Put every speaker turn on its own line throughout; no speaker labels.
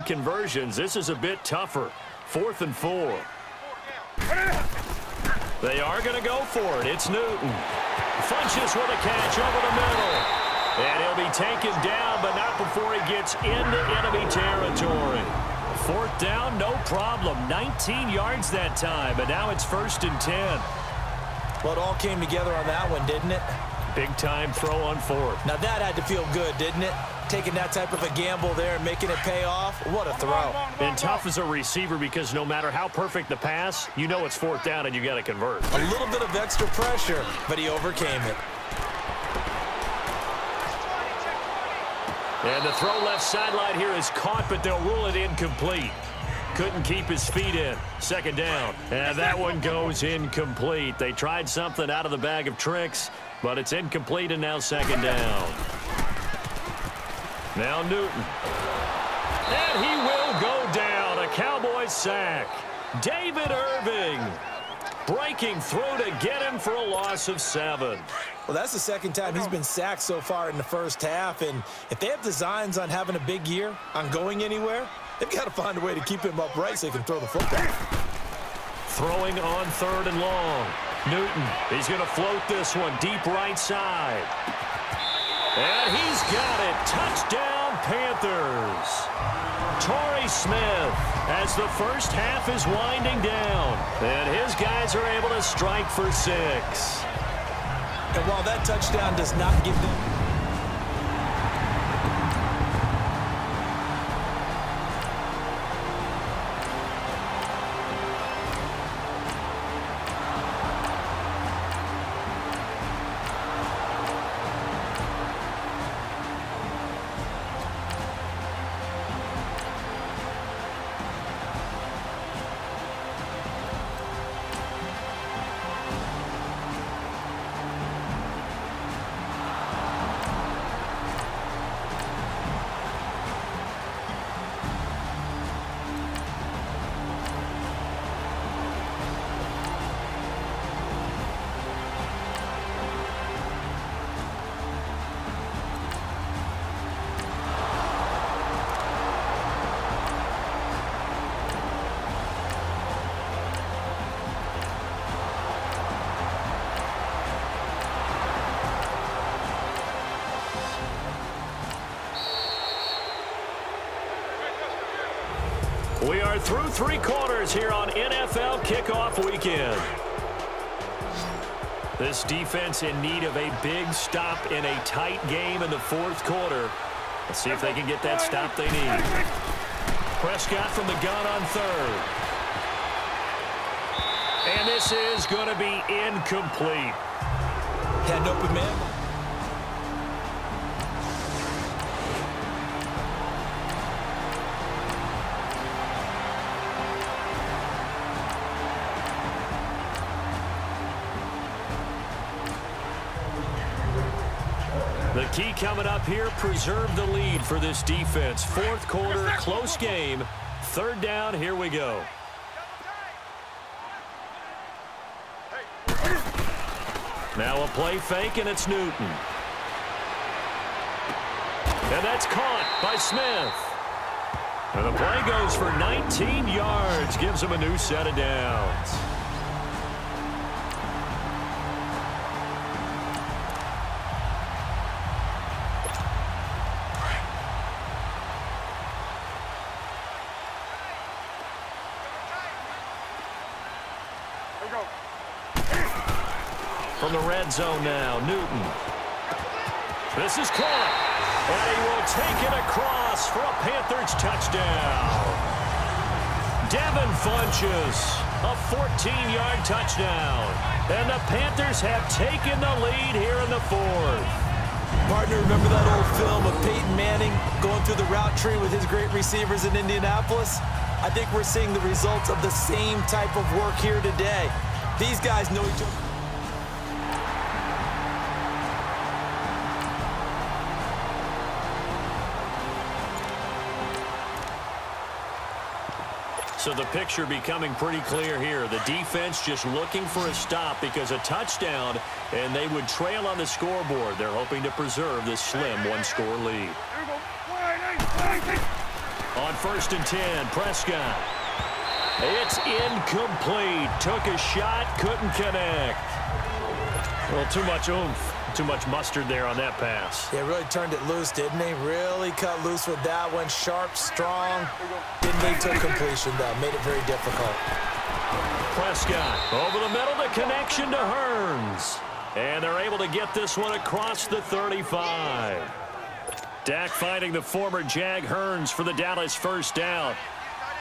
conversions, this is a bit tougher. 4th and 4. They are going to go for it. It's Newton. Funches with a catch over the middle. And he'll be taken down, but not before he gets into enemy territory. 4th down, no problem. 19 yards that time, and now it's 1st and 10.
Well, it all came together on that one, didn't it?
Big-time throw on 4th.
Now that had to feel good, didn't it? Taking that type of a gamble there and making it pay off. What a throw.
And tough as a receiver because no matter how perfect the pass, you know it's 4th down and you got to convert.
A little bit of extra pressure, but he overcame it.
And the throw left sideline here is caught, but they'll rule it incomplete. Couldn't keep his feet in. 2nd down. And that one goes incomplete. They tried something out of the bag of tricks, but it's incomplete and now 2nd down. Now Newton. And he will go down. A Cowboys sack. David Irving breaking through to get him for a loss of 7.
Well, that's the 2nd time he's been sacked so far in the first half. And if they have designs on having a big year, on going anywhere, they've got to find a way to keep him upright so he can throw the football.
Throwing on 3rd and long. Newton, he's going to float this one deep right side. And he's got it. Touchdown, Panthers. Torrey Smith as the first half is winding down. And his guys are able to strike for 6.
And while that touchdown does not give them...
We are through 3 quarters here on NFL Kickoff Weekend. This defense in need of a big stop in a tight game in the 4th quarter. Let's see if they can get that stop they need. Prescott from the gun on 3rd. And this is going to be incomplete.
Had an open man.
The key coming up here, preserve the lead for this defense. 4th quarter, close game. 3rd down, here we go. Now a play fake, and it's Newton. And that's caught by Smith. And the play goes for 19 yards, gives him a new set of downs. From the red zone now, Newton. This is caught. And he will take it across for a Panthers touchdown. Devin Funches, a 14-yard touchdown. And the Panthers have taken the lead here in the 4th.
Partner, remember that old film of Peyton Manning going through the route tree with his great receivers in Indianapolis? I think we're seeing the results of the same type of work here today. These guys know each other.
So the picture becoming pretty clear here. The defense just looking for a stop because a touchdown, and they would trail on the scoreboard. They're hoping to preserve this slim one-score lead. On 1st and 10. Prescott. It's incomplete. Took a shot, couldn't connect. Well, too much oomph, too much mustard there on that pass.
Yeah, really turned it loose, didn't he? Really cut loose with that one. Sharp, strong. Didn't lead to a completion, though. Made it very difficult.
Prescott over the middle, the connection to Hearns. And they're able to get this one across the 35. Dak finding the former Jag Hearns for the Dallas first down.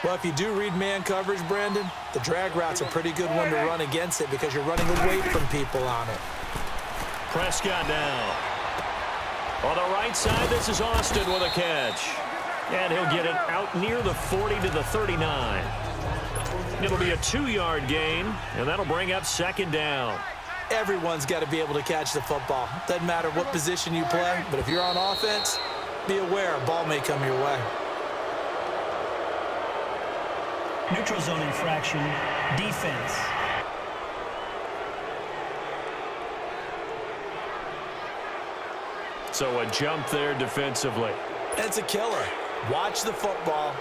Well, if you do read man coverage, Brandon, the drag route's a pretty good one to run against it because you're running away from people on it.
Prescott now. On the right side, this is Austin with a catch. And he'll get it out near the 40 to the 39. It'll be a 2-yard gain, and that'll bring up 2nd down.
Everyone's got to be able to catch the football. Doesn't matter what position you play, but if you're on offense, be aware a ball may come your way.
Neutral zone infraction, defense.
So a jump there defensively.
It's a killer. Watch the football.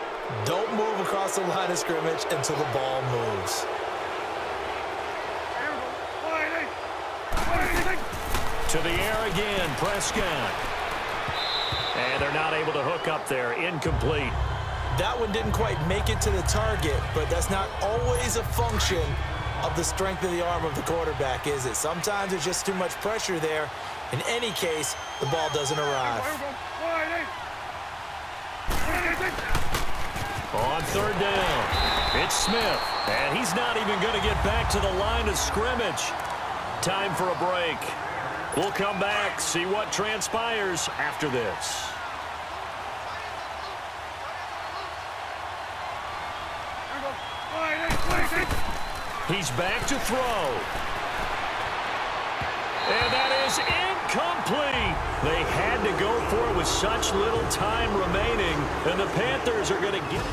Don't move across the line of scrimmage until the ball moves.
To the air again, Prescott. And they're not able to hook up there. Incomplete.
That one didn't quite make it to the target, but that's not always a function of the strength of the arm of the quarterback, is it? Sometimes there's just too much pressure there. In any case, the ball doesn't arrive.
On 3rd down, it's Smith, and he's not even going to get back to the line of scrimmage. Time for a break. We'll come back, see what transpires after this. He's back to throw. And that is incomplete. They had to go for it with such little time remaining, and the Panthers are going to get...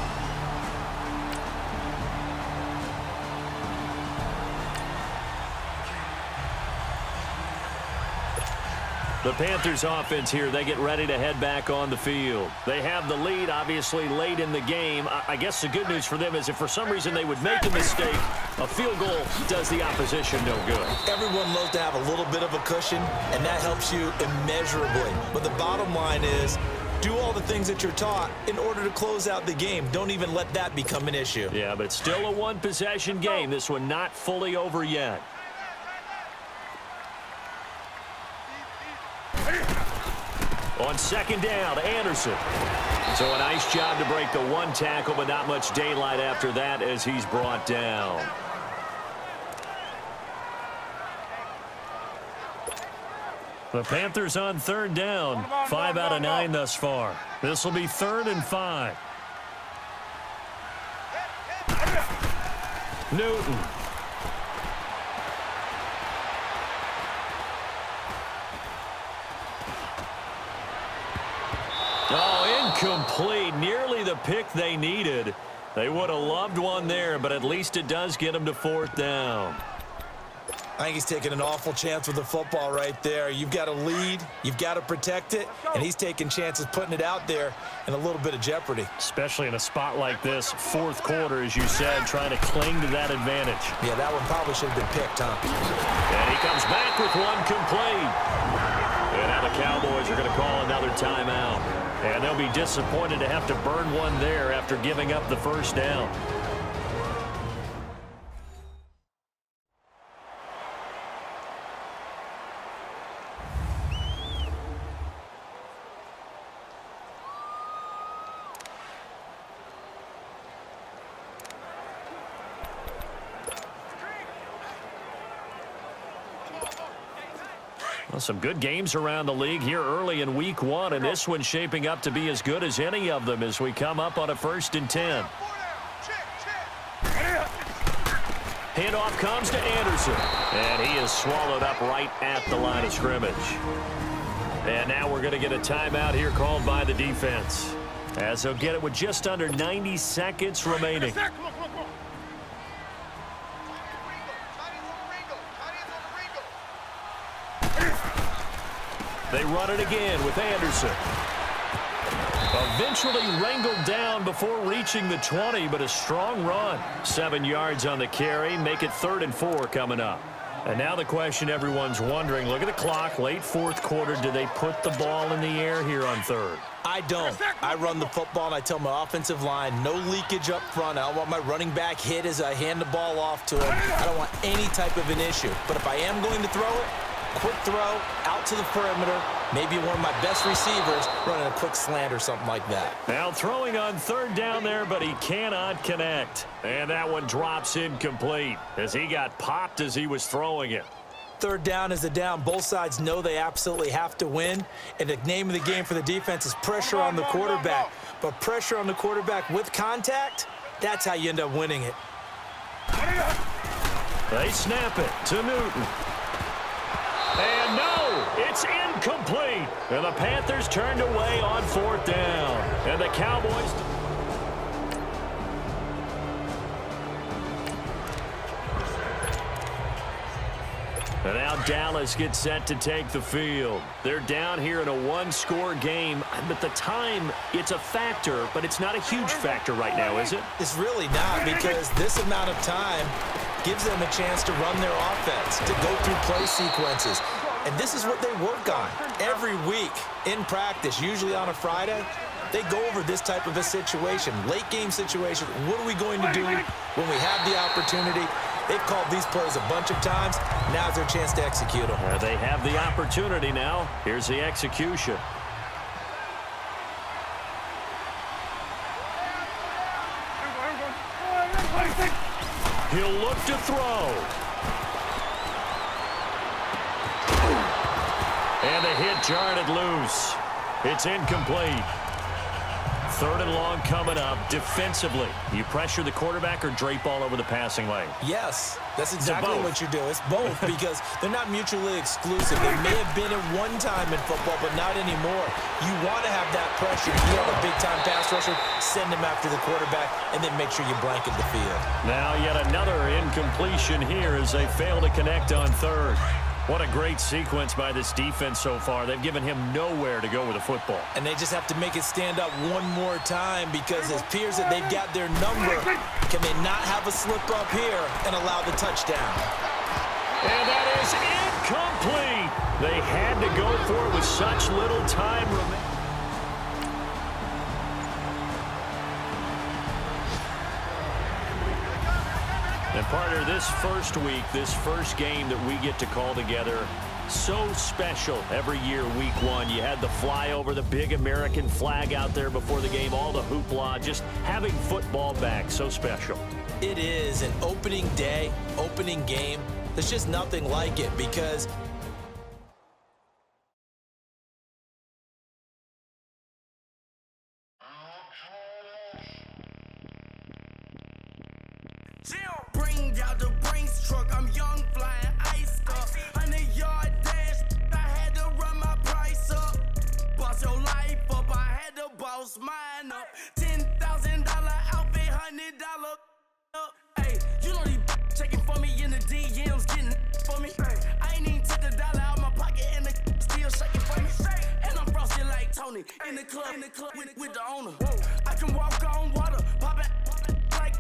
The Panthers offense here, they get ready to head back on the field. They have the lead, obviously, late in the game. I guess the good news for them is if for some reason they would make a mistake, a field goal does the opposition no good.
Everyone loves to have a little bit of a cushion, and that helps you immeasurably. But the bottom line is, do all the things that you're taught in order to close out the game. Don't even let that become an issue.
Yeah, but still a one-possession game. This one not fully over yet. On 2nd down, Anderson. So a nice job to break the one tackle, but not much daylight after that as he's brought down. The Panthers on 3rd down. 5 out of 9 thus far. This will be 3rd and 5. Newton. Oh, incomplete. Nearly the pick they needed. They would have loved one there, but at least it does get them to 4th down.
I think he's taking an awful chance with the football right there. You've got to lead. You've got to protect it. And he's taking chances putting it out there in a little bit of jeopardy.
Especially in a spot like this, 4th quarter, as you said, trying to cling to that advantage.
Yeah, that one probably should have been picked, huh?
And he comes back with one complete. And now the Cowboys are going to call another timeout. And they'll be disappointed to have to burn one there after giving up the first down. Well, some good games around the league here early in week 1, and this one's shaping up to be as good as any of them as we come up on a 1st and 10. Handoff comes to Anderson, and he is swallowed up right at the line of scrimmage. And now we're going to get a timeout here called by the defense, as they'll get it with just under 90 seconds remaining. They run it again with Anderson. Eventually wrangled down before reaching the 20, but a strong run. 7 yards on the carry, make it 3rd and 4 coming up. And now the question everyone's wondering, look at the clock, late 4th quarter, do they put the ball in the air here on 3rd?
I don't. I run the football, and I tell my offensive line, no leakage up front. I don't want my running back hit as I hand the ball off to him. I don't want any type of an issue. But if I am going to throw it, quick throw, out to the perimeter, maybe one of my best receivers running a quick slant or something like that.
Now throwing on 3rd down there, but he cannot connect. And that one drops incomplete as he got popped as he was throwing it.
3rd down is a down. Both sides know they absolutely have to win. And the name of the game for the defense is pressure on the quarterback. But pressure on the quarterback with contact, that's how you end up winning it.
They snap it to Newton. And no, it's incomplete. And the Panthers turned away on 4th down. And the Cowboys... And now Dallas gets set to take the field. They're down here in a 1-score game. But the time, it's a factor, but it's not a huge factor right now, is it?
It's really not, because this amount of time gives them a chance to run their offense, to go through play sequences. And this is what they work on every week in practice, usually on a Friday. They go over this type of a situation, late game situation. What are we going to do when we have the opportunity? They've called these plays a bunch of times. Now's their chance to execute them.
They have the opportunity now. Here's the execution. He'll look to throw. And the hit jarred it loose. It's incomplete. 3rd and long coming up. Defensively, you pressure the quarterback or drape all over the passing lane?
Yes, that's exactly what you do. It's both because they're not mutually exclusive. They may have been at one time in football, but not anymore. You want to have that pressure. You have a big-time pass rusher, send him after the quarterback, and then make sure you blanket the field.
Now yet another incompletion here as they fail to connect on 3rd. What a great sequence by this defense so far. They've given him nowhere to go with the football.
And they just have to make it stand up one more time because it appears that they've got their number. Can they not have a slip up here and allow the touchdown?
And that is incomplete. They had to go for it with such little time remaining. And partner, this first week, this first game that we get to call together, so special every year, week 1. You had the flyover, the big American flag out there before the game, all the hoopla, just having football back, so special.
It is an opening day, opening game. There's just nothing like it because
bring out the Brinks truck, I'm young, flying ice up. 100-yard dash, I had to run my price up. Boss your life up, I had to boss mine up. $10,000 outfit, $100 up. Hey, you know these checking for me in the DMs, getting for me. I ain't even took the dollar out my pocket and the still shaking for me. And I'm frosty like Tony in the club with the owner. I can walk on water, pop it like,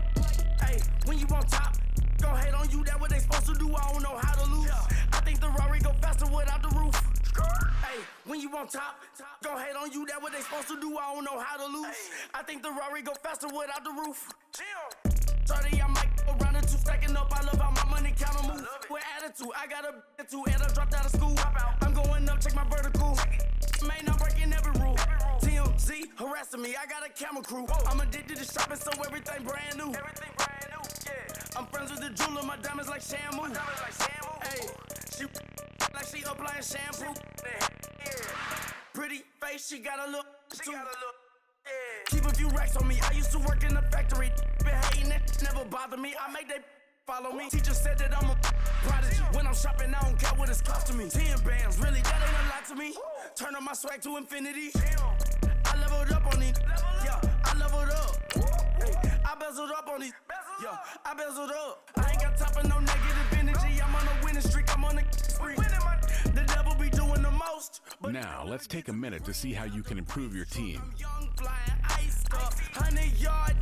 hey, when you on top. Gon' hate on you, that what they supposed to do, I don't know how to lose. I think the Rari go faster without the roof. Hey, when you on top, gon' hate on you, that what they supposed to do, I don't know how to lose. I think the Rari go faster without the roof. 30, I might go around the 2 stacking up, I love how my money count on move. With attitude, I got a attitude, and I dropped out of school. I'm going up, check my vertical. Man, I'm breaking every rule. TMZ harassing me, I got a camera crew. I'm addicted to shopping, so everything brand new. I'm friends with the jeweler, my diamonds like Shamu. Hey, she like she applying shampoo. Pretty face, she got a look too. Keep a few racks on me. I used to work in the factory. Been hating it, never bother me. I make they follow me. Teacher said that I'm a prodigy. When I'm shopping, I don't care what it's costing me. 10 bands, really, that ain't a lot to me. Turn up my swag to infinity. I leveled up on these. Yeah, I leveled up. Hey, I bezeled up on these. Yeah, I bezeled up. I ain't got time for no negative energy. I'm on a winning streak. I'm on a spree. The devil be doing the most. But
Now, let's take a minute to see how you can improve your team.
Young flying ice up, 100-yard